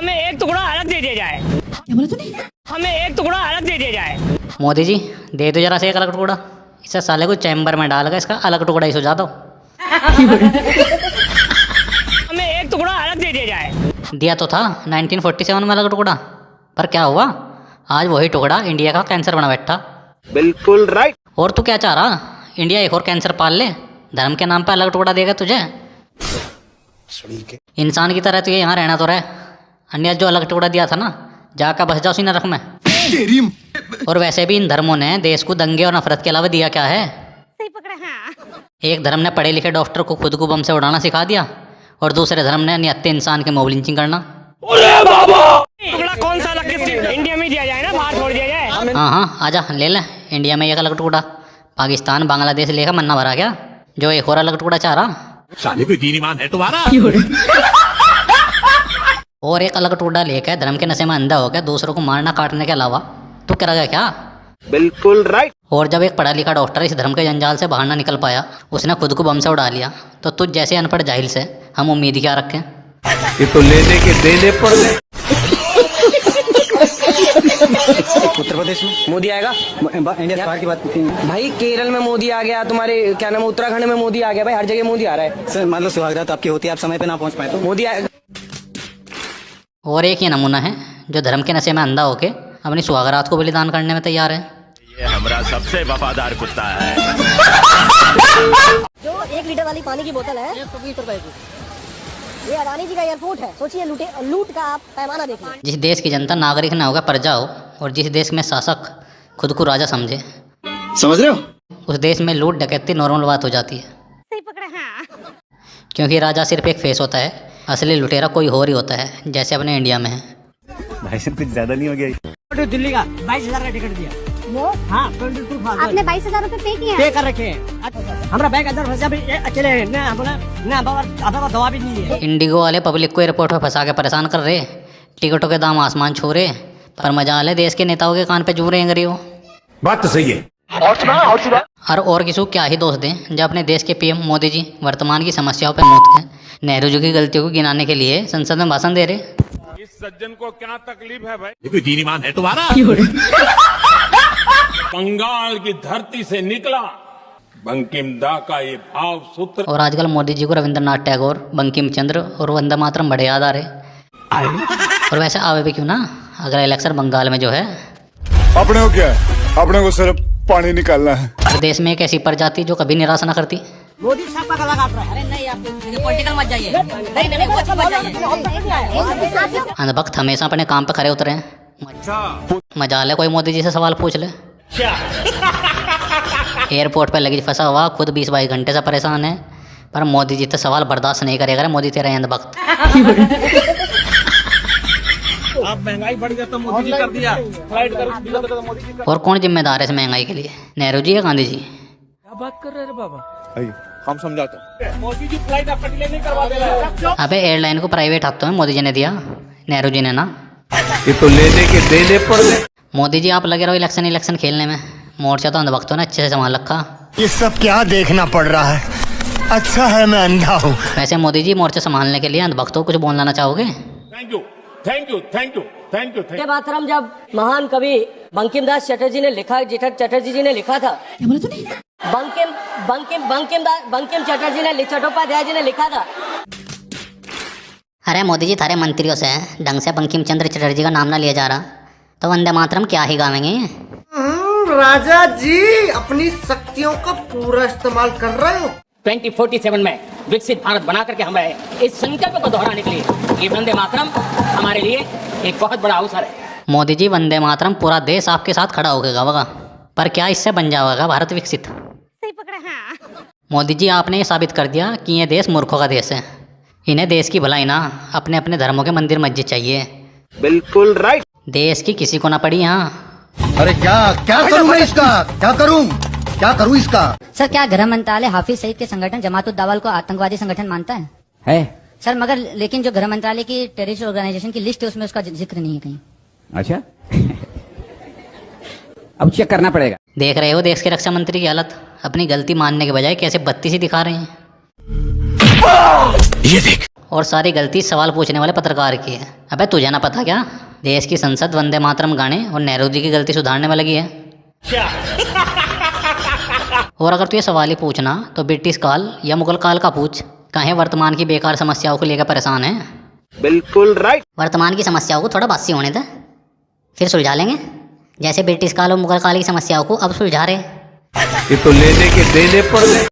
हमें एक टुकड़ा अलग दे दिया जाए। क्या बोला तूने? हमें एक टुकड़ा अलग दे दिया जाए। मोदी जी दे दो जरा से एक अलग टुकड़ा, इसे साले को चैम्बर में डाल कर इसका अलग टुकड़ा ही सुझा दो। हमें एक टुकड़ा अलग दे दिया जाए। दिया तो था 1947 में अलग टुकड़ा, पर क्या हुआ, आज वही टुकड़ा इंडिया का कैंसर बना बैठा। बिल्कुल राइट। और तू क्या चाह रहा, इंडिया एक और कैंसर पाल ले, धर्म के नाम पे अलग टुकड़ा देगा तुझे? इंसान की तरह तुझे यहाँ रहना तो रहे, अन्य जो अलग टुकड़ा दिया था ना, जाकर बस जाओ उसी नरक में। और वैसे भी इन धर्मों ने देश को दंगे और नफरत के अलावा दिया क्या है? सही पकड़ा। हाँ। एक धर्म ने पढ़े लिखे डॉक्टर को खुद को बम से उड़ाना सिखा दिया, और दूसरे धर्म ने निहत्थे इंसान के मोब लिंचिंग करना। टुकड़ा कौन सा अलग किस इंडिया में दिया जाए ना, बाहर छोड़ दिया जाए। हाँ हाँ आजा ले ले, इंडिया में एक अलग टुकड़ा, पाकिस्तान बांग्लादेश लेकर मन्ना भरा क्या, जो एक और अलग टुकड़ा चाह रहा। साले कोई दीन ईमान है तुम्हारा? और एक अलग टुकड़ा लेकर धर्म के नशे में अंधा हो गया, दूसरों को मारना काटने के अलावा तू करेगा क्या? बिल्कुल राइट। और जब एक पढ़ा लिखा डॉक्टर इस धर्म के जंजाल से बाहर ना निकल पाया, उसने खुद को बम से उड़ा लिया, तो तुझ जैसे अनपढ़ जाहिल से हम उम्मीद क्या रखें? ये तो लेने के देने पड़ गए। उत्तर प्रदेश में मोदी आएगा। इंडिया सरकार की बात करते हैं भाई केरल में मोदी आ गया, तुम्हारे क्या नाम है उत्तराखंड में मोदी आ गया, भाई हर जगह मोदी आ रहा है। सर। मान लो सुहागरात आपकी होती है, आप समय पे ना पहुंच पाए तो मोदी आएगा। और एक ये नमूना है जो धर्म के नशे में अंधा होके अपनी सुहागरात को बलिदान करने में तैयार है। ये हमारा सबसे वफादार कुत्ता है। जो 1 लीटर वाली पानी की बोतल है 20 रुपए की, ये अडानी जी का एयरपोर्ट है। सोचिए लूट का आप पैमाना देखिए। जिस देश की जनता नागरिक न होकर प्रजा हो, और जिस देश में शासक खुद को राजा समझे, समझ रहे हो? उस देश में लूट डकैती नॉर्मल बात हो जाती है। सही पकड़ा। हाँ। क्योंकि राजा सिर्फ एक फेस होता है, असली लुटेरा कोई और ही होता है, जैसे अपने इंडिया में है। भाई साहब कुछ ज्यादा नहीं हो गया? दिल्ली का 22,000 का टिकट दिया। वो हाँ आपने 22,000 रुपए पे किए पे कर रखे हैं। हमारा बैग अंदर फंसा भी अकेले है ना, अपना दवा भी नहीं है। इंडिगो वाले पब्लिक को एयरपोर्ट में फंसा के परेशान कर रहे, टिकटों के दाम आसमान छू रहे, पर मजा ले देश के नेताओं के कान पे जू रहे हैं। बात तो सही है। और किसी को क्या ही दोष दें, जब अपने देश के पीएम मोदी जी वर्तमान की समस्याओं पर मुक्त हैं, नेहरू जी की गलतियों को गिनाने के लिए संसद में भाषण दे रहे। इस सज्जन को क्या तकलीफ है भाई? ये कोई दीन ईमान है तुम्हारा? बंगाल की धरती से निकला बंकिम दा का ये भाव सूत्र। और आजकल मोदी जी को रविंद्रनाथ टैगोर, बंकिम चंद्र और वंदे मातरम बड़े याद आ रहे। और वैसे आवे भी क्यों ना, अगला इलेक्शन बंगाल में जो है, अपने को क्या है, अपने को सिर्फ पानी निकालना है। देश में एक ऐसी प्रजाति जो कभी निराश न करती। मोदी साहब का गला काट रहा है। अरे नहीं, आप पॉलिटिकल मत जाइए। नहीं वो अच्छी मत जाइए। अंधभक्त हमेशा अपने काम पे खड़े उतरे हैं। मजा ले कोई मोदी जी से सवाल पूछ ले। एयरपोर्ट पे लगेज फंसा हुआ, खुद 20-22 घंटे से परेशान है, पर मोदी जी तो सवाल बर्दाश्त नहीं करेगा। मोदी तेरा अंधभक्त। अब महंगाई बढ़ गया तो मोदी जी कर दिया, फ्लाइट कर मोदी जी। और कौन जिम्मेदार है इस महंगाई के लिए, नेहरू जी या गांधी जी? क्या बात कर रहे हैं बाबा? हम समझाते हैं। मोदी जी फ्लाइट आपका डिले नहीं करवा दे रहे हैं। अबे एयरलाइन को प्राइवेट हाथों में मोदी जी ने दिया, नेहरू जी ने ना। ये तो लेने के देने पड़ गए। मोदी जी आप लगे रहो इलेक्शन खेलने में, मोर्चा तो अंधभक्तों ने अच्छे से संभाल रखा। ये सब क्या देखना पड़ रहा है, अच्छा है मैं अंधा हूँ। वैसे मोदी जी मोर्चा संभालने के लिए अंधभक्तों को कुछ बोलना चाहोगे? Thank you thank you thank you thank you thank ये बात हम जब महान कवि बंकिम दास चटर्जी ने लिखा, चटर्जी जी ने लिखा था। क्या बोला तूने? बंकिम चटर्जी ने, चट्टोपाध्याय जी ने लिखा था। अरे मोदी जी थारे मंत्रियों से ढंग से बंकिम चंद्र चटर्जी का नाम ना लिया जा रहा, तो वंदे मातरम क्या ही गावेंगे। राजा जी अपनी शक्तियों का पूरा इस्तेमाल कर रहे हो। 2047 में विकसित भारत बना करके हमें इस संकल्प को दोहराने के लिए ये वंदे मातरम हमारे लिए एक बहुत बड़ा अवसर है। मोदी जी वंदे मातरम पूरा देश आपके साथ खड़ा होकर गावेगा, पर क्या इससे बन जाएगा भारत विकसित? सही पकड़ा। हाँ। मोदी जी आपने ये साबित कर दिया कि ये देश मूर्खों का देश है। इन्हें देश की भलाई ना, अपने अपने धर्मों के मंदिर मस्जिद चाहिए। बिल्कुल राइट। देश की किसी को ना पड़ी यहाँ। अरे क्या करूं मैं इसका, क्या करूं इसका? सर क्या गृह मंत्रालय हाफिज सईद के संगठन जमात-उद-दावा को आतंकवादी संगठन मानता है? सर मगर लेकिन जो गृह मंत्रालय की टेररिस्ट ऑर्गेनाइजेशन की लिस्ट है उसमें उसका जिक्र नहीं है कहीं। अच्छा अब चेक करना पड़ेगा। देख रहे हो देश के रक्षा मंत्री की हालत, अपनी गलती मानने के बजाय कैसे बत्ती सी दिखा रहे हैं। ये देख। और सारी गलती सवाल पूछने वाले पत्रकार की है। अबे तुझे ना पता क्या, देश की संसद वंदे मातरम गाने और नेहरू जी की गलती सुधारने में लगी है। और अगर तू ये सवाल ही पूछना तो ब्रिटिश काल या मुगल काल का पूछ, काहे वर्तमान की बेकार समस्याओं को लेकर परेशान है। बिल्कुल राइट। वर्तमान की समस्याओं को थोड़ा बासी होने दे, फिर सुलझा लेंगे, जैसे ब्रिटिश काल और मुगल काल की समस्याओं को अब सुलझा रहे। ये तो लेने के देने पड़ गए।